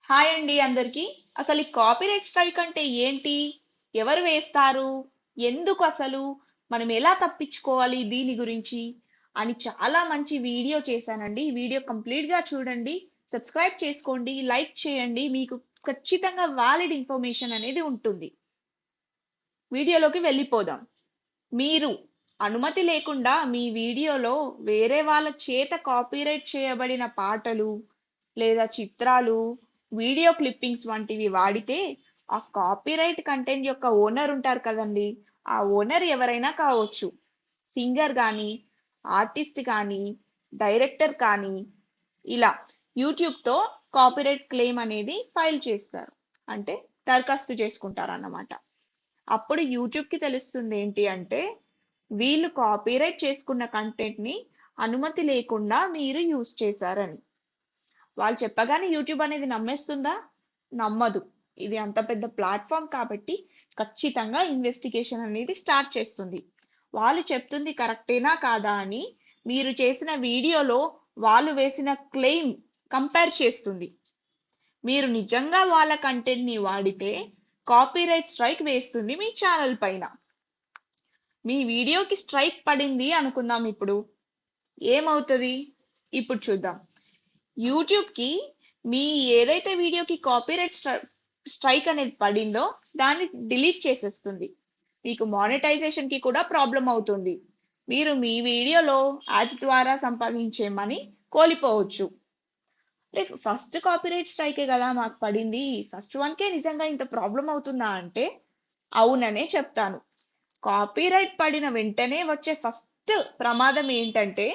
Hi అండి అందరికి. అసలు ఈ కాపీరైట్ స్ట్రైక్ అంటే ఏంటి? ఎవరు వేస్తారు? ఎందుకు అసలు? మనం ఎలా తప్పించుకోవాలి దీని గురించి? అని చాలా మంచి వీడియో చేశానండి. ఈ వీడియో కంప్లీట్ గా చూడండి. సబ్స్క్రైబ్ చేసుకోండి, లైక్ చేయండి. మీకు ఖచ్చితంగా వాలిడ్ ఇన్ఫర్మేషన్ అనేది ఉంటుంది. వీడియోలోకి వెళ్ళిపోదాం. మీరు అనుమతి లేకుండా మీ వీడియోలో వేరే వాళ్ళ చేత కాపీరైట్ చేయబడిన పాటలు లేదా చిత్రాలు, వీడియో క్లిప్పింగ్స్ వంటివి వాడితే ఆ కాపీరైట్ కంటెంట్ యొక్క ఓనర్ ఉంటారు కదండి, ఆ ఓనర్ ఎవరైనా కావచ్చు. సింగర్ కానీ, ఆర్టిస్ట్ కానీ, డైరెక్టర్ కానీ, ఇలా యూట్యూబ్తో కాపీరైట్ క్లెయిమ్ అనేది ఫైల్ చేస్తారు. అంటే దరఖాస్తు చేసుకుంటారు అన్నమాట. అప్పుడు యూట్యూబ్కి తెలుస్తుంది ఏంటి అంటే వీళ్ళు కాపీరైట్ చేసుకున్న కంటెంట్ ని అనుమతి లేకుండా మీరు యూజ్ చేశారని. వాళ్ళు చెప్పగానే యూట్యూబ్ అనేది నమ్మేస్తుందా? నమ్మదు. ఇది అంత పెద్ద ప్లాట్ఫామ్ కాబట్టి ఖచ్చితంగా ఇన్వెస్టిగేషన్ అనేది స్టార్ట్ చేస్తుంది. వాళ్ళు చెప్తుంది కరెక్టేనా కాదా అని మీరు చేసిన వీడియోలో వాళ్ళు వేసిన క్లెయిమ్ కంపేర్ చేస్తుంది. మీరు నిజంగా వాళ్ళ కంటెంట్ ని వాడితే కాపీరైట్ స్ట్రైక్ వేస్తుంది మీ ఛానల్ పైన. మీ వీడియోకి స్ట్రైక్ పడింది అనుకుందాం. ఇప్పుడు ఏమవుతుంది? ఇప్పుడు చూద్దాం. యూట్యూబ్కి మీ ఏదైతే వీడియోకి కాపీరైట్ స్ట్రైక్ అనేది పడిందో దాన్ని డిలీట్ చేసేస్తుంది. మీకు మానిటైజేషన్ కి కూడా ప్రాబ్లం అవుతుంది. మీరు మీ వీడియోలో యాడ్స్ ద్వారా సంపాదించే మనీ కోల్పోవచ్చు. ఫస్ట్ కాపీరైట్ స్ట్రైకే కదా మాకు పడింది, ఫస్ట్ వన్కే నిజంగా ఇంత ప్రాబ్లం అవుతుందా అంటే అవుననే చెప్తాను. కాపీరైట్ పడిన వెంటనే వచ్చే ఫస్ట్ ప్రమాదం ఏంటంటే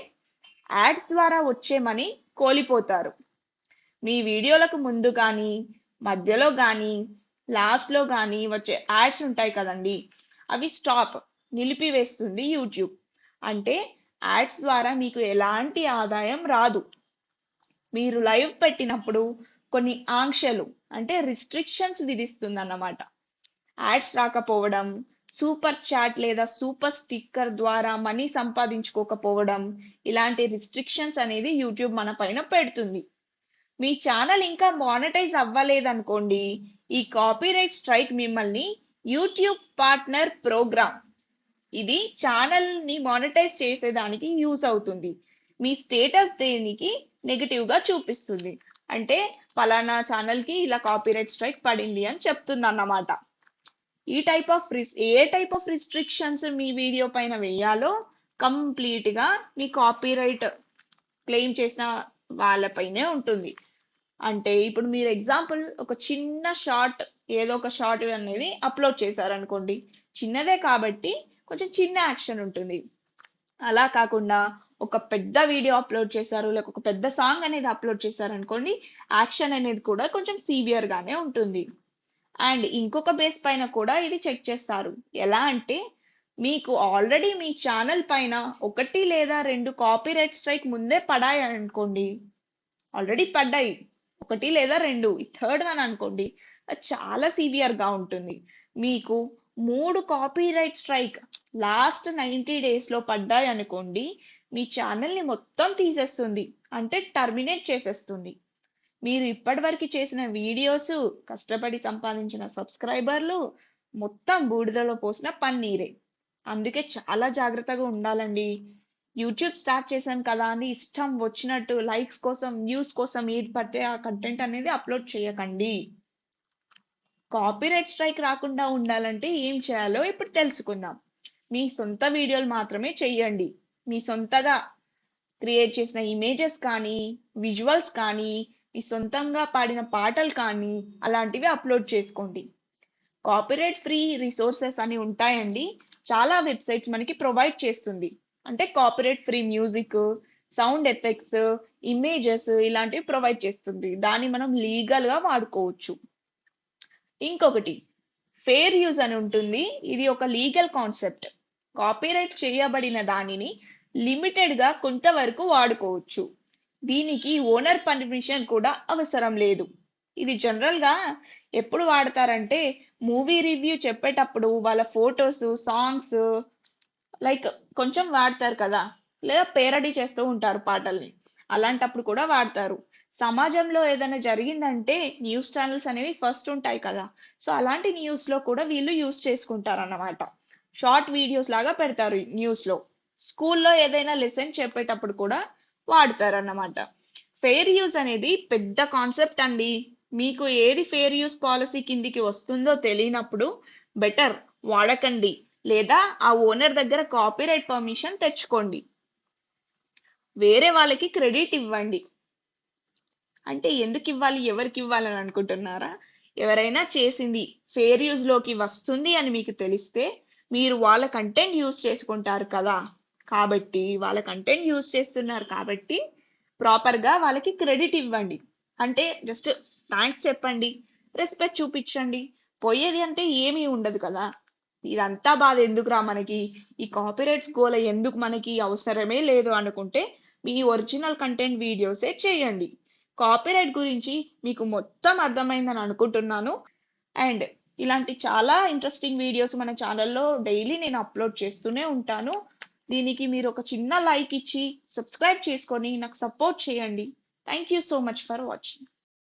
యాడ్స్ ద్వారా వచ్చే మనీ కోల్పోతారు. మీ వీడియోలకు ముందు కానీ, మధ్యలో కానీ, లాస్ట్లో కానీ వచ్చే యాడ్స్ ఉంటాయి కదండి, అవి నిలిపివేస్తుంది యూట్యూబ్. అంటే యాడ్స్ ద్వారా మీకు ఎలాంటి ఆదాయం రాదు. మీరు లైవ్ పెట్టినప్పుడు కొన్ని ఆంక్షలు అంటే రిస్ట్రిక్షన్స్ విధిస్తుంది అన్నమాట. యాడ్స్ రాకపోవడం, సూపర్ చాట్ లేదా సూపర్ స్టిక్కర్ ద్వారా మనీ సంపాదించుకోకపోవడం, ఇలాంటి రిస్ట్రిక్షన్స్ అనేది యూట్యూబ్ మన పైన పెడుతుంది. మీ ఛానల్ ఇంకా మానిటైజ్ అవ్వలేదనుకోండి, ఈ కాపీరైట్ స్ట్రైక్ మిమ్మల్ని యూట్యూబ్ పార్ట్నర్ ప్రోగ్రామ్, ఇది ఛానల్ ని మానిటైజ్ చేసేదానికి యూస్ అవుతుంది. మీ స్టేటస్ దేనికి నెగిటివ్ గా చూపిస్తుంది. అంటే ఫలానా ఛానల్ కి ఇలా కాపీరైట్ స్ట్రైక్ పడింది అని చెప్తుంది అన్నమాట. ఏ టైప్ ఆఫ్ రిస్ట్రిక్షన్స్ మీ వీడియో పైన వేయాలో కంప్లీట్ గా మీ కాపీరైట్ క్లెయిమ్ చేసిన వాళ్ళపైనే ఉంటుంది. అంటే ఇప్పుడు మీరు ఎగ్జాంపుల్ ఒక చిన్న షార్ట్, ఏదో ఒక షార్ట్ అనేది అప్లోడ్ చేశారనుకోండి, చిన్నదే కాబట్టి కొంచెం చిన్న యాక్షన్ ఉంటుంది. అలా కాకుండా ఒక పెద్ద వీడియో అప్లోడ్ చేశారు, లేక ఒక పెద్ద సాంగ్ అనేది అప్లోడ్ చేశారనుకోండి, యాక్షన్ అనేది కూడా కొంచెం సివియర్ గానే ఉంటుంది. అండ్ ఇంకొక బేస్ పైన కూడా ఇది చెక్ చేస్తారు. ఎలా అంటే మీకు ఆల్రెడీ మీ ఛానల్ పైన ఒకటి లేదా రెండు కాపీరైట్ స్ట్రైక్ ముందే పడాయి అనుకోండి, ఆల్రెడీ పడ్డాయి ఒకటి లేదా రెండు, థర్డ్ వన్ అనుకోండి, అది చాలా సివియర్ గా ఉంటుంది. మీకు 3 కాపీరైట్ స్ట్రైక్ లాస్ట్ 90 days లో పడ్డాయి అనుకోండి, మీ ఛానల్ ని మొత్తం తీసేస్తుంది, అంటే టర్మినేట్ చేసేస్తుంది. మీరు ఇప్పటివరకు చేసిన వీడియోస్, కష్టపడి సంపాదించిన సబ్స్క్రైబర్లు మొత్తం బూడిదలో పోసిన పన్నీరే. అందుకే చాలా జాగ్రత్తగా ఉండాలండి. యూట్యూబ్ స్టార్ట్ చేశాను కదా అని ఇష్టం వచ్చినట్టు లైక్స్ కోసం, వ్యూస్ కోసం ఏది పడితే ఆ కంటెంట్ అనేది అప్లోడ్ చేయకండి. కాపీరైట్ స్ట్రైక్ రాకుండా ఉండాలంటే ఏం చేయాలో ఇప్పుడు తెలుసుకుందాం. మీ సొంత వీడియోలు మాత్రమే చెయ్యండి. మీ సొంతగా క్రియేట్ చేసిన ఇమేజెస్ కానీ, విజువల్స్ కానీ, మీ సొంతంగా పాడిన పాటలు కానీ అలాంటివి అప్లోడ్ చేసుకోండి. కాపీరైట్ ఫ్రీ రిసోర్సెస్ అని ఉంటాయండి, చాలా వెబ్సైట్స్ మనకి ప్రొవైడ్ చేస్తుంది. అంటే copyright free music, sound effects, images ఇలాంటివి ప్రొవైడ్ చేస్తుంది. దాన్ని మనం లీగల్ గా వాడుకోవచ్చు. ఇంకొకటి ఫెయిర్ యూజ్ అని ఉంటుంది. ఇది ఒక లీగల్ కాన్సెప్ట్. కాపీరైట్ చేయబడిన దానిని లిమిటెడ్ గా కొంతవరకు వాడుకోవచ్చు. దీనికి ఓనర్ పర్మిషన్ కూడా అవసరం లేదు. ఇది జనరల్ గా ఎప్పుడు వాడతారంటే మూవీ రివ్యూ చెప్పేటప్పుడు వాళ్ళ ఫొటోస్, సాంగ్స్ లైక్ కొంచెం వాడతారు కదా, లేదా పేరడీ చేస్తూ ఉంటారు పాటల్ని, అలాంటప్పుడు కూడా వాడతారు. సమాజంలో ఏదైనా జరిగిందంటే న్యూస్ ఛానల్స్ అనేవి ఫస్ట్ ఉంటాయి కదా! సో, అలాంటి న్యూస్‌లో కూడా వీళ్ళు యూజ్ చేసుకుంటారన్నమాట. షార్ట్ వీడియోస్ లాగా పెడతారు న్యూస్‌లో. స్కూల్‌లో ఏదైనా లెసన్ చెప్పేటప్పుడు కూడా వాడతారన్నమాట. ఫెయిర్ యూజ్ అనేది పెద్ద కాన్సెప్ట్ అండి. మీకు ఏది ఫెయిర్ యూజ్ పాలిసీ కిందికి వస్తుందో తెలియనప్పుడు బెటర్ వాడకండి. లేదా ఆ ఓనర్ దగ్గర కాపీరైట్ పర్మిషన్ తెచ్చుకోండి. వేరే వాళ్ళకి క్రెడిట్ ఇవ్వండి. అంటే ఎందుకివ్వాలి? ఎవరికివ్వాలని అనుకుంటున్నారా? ఎవరైనా చేసింది ఫెయిర్ యూజ్‌లోకి వస్తుంది అని మీకు తెలిస్తే, మీరు వాళ్ళ కంటెంట్ యూజ్ చేసుకుంటారు కదా! కాబట్టి వాళ్ళ కంటెంట్ యూజ్ చేస్తున్నారు కాబట్టి, ప్రాపర్‌గా వాళ్ళకి క్రెడిట్ ఇవ్వండి. అంటే జస్ట్ థాంక్స్ చెప్పండి. రెస్పెక్ట్ చూపిచ్చండి. పోయేది అంటే ఏమీ ఉండదు కదా! ఇదంతా బాధ ఎందుకురా మనకి? ఈ కాపీరైట్స్ గోల ఎందుకు మనకి? అవసరమే లేదు అనుకుంటే, మీ ఒరిజినల్ కంటెంట్ వీడియోసే చేయండి. కాపీరైట్ గురించి మీకు మొత్తం అర్థమైందని అనుకుంటున్నాను. అండ్ ఇలాంటి చాలా ఇంట్రెస్టింగ్ వీడియోస్ మన ఛానల్‌లో డైలీ నేను అప్‌లోడ్ చేస్తూనే ఉంటాను. దీనికి మీరు ఒక చిన్న లైక్ ఇచ్చి, సబ్స్క్రైబ్ చేసుకొని నాకు సపోర్ట్ చేయండి. Thank you so much for watching.